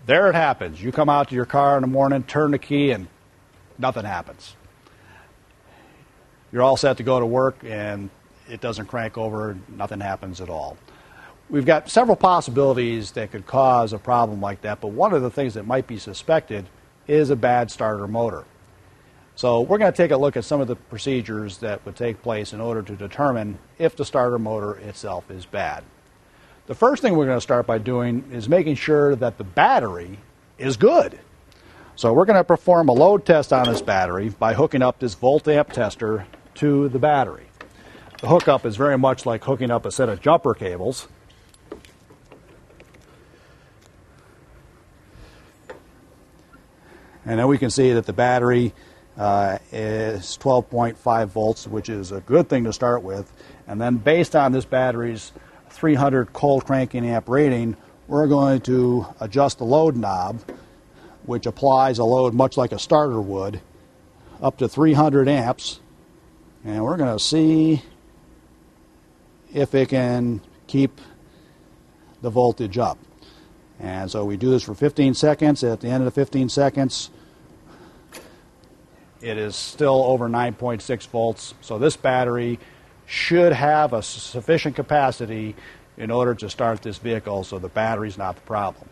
there it happens. You come out to your car in the morning, turn the key, and nothing happens. You're all set to go to work, and it doesn't crank over, nothing happens at all. We've got several possibilities that could cause a problem like that, but one of the things that might be suspected is a bad starter motor. So we're going to take a look at some of the procedures that would take place in order to determine if the starter motor itself is bad. The first thing we're going to start by doing is making sure that the battery is good. So we're going to perform a load test on this battery by hooking up this volt amp tester to the battery. The hookup is very much like hooking up a set of jumper cables. And then we can see that the battery is 12.5 volts, which is a good thing to start with. And then based on this battery's 300 cold cranking amp rating, we're going to adjust the load knob, which applies a load much like a starter would, up to 300 amps. And we're going to see if it can keep the voltage up. And so we do this for 15 seconds. At the end of the 15 seconds, it is still over 9.6 volts. So this battery should have a sufficient capacity in order to start this vehicle, so the battery's not the problem.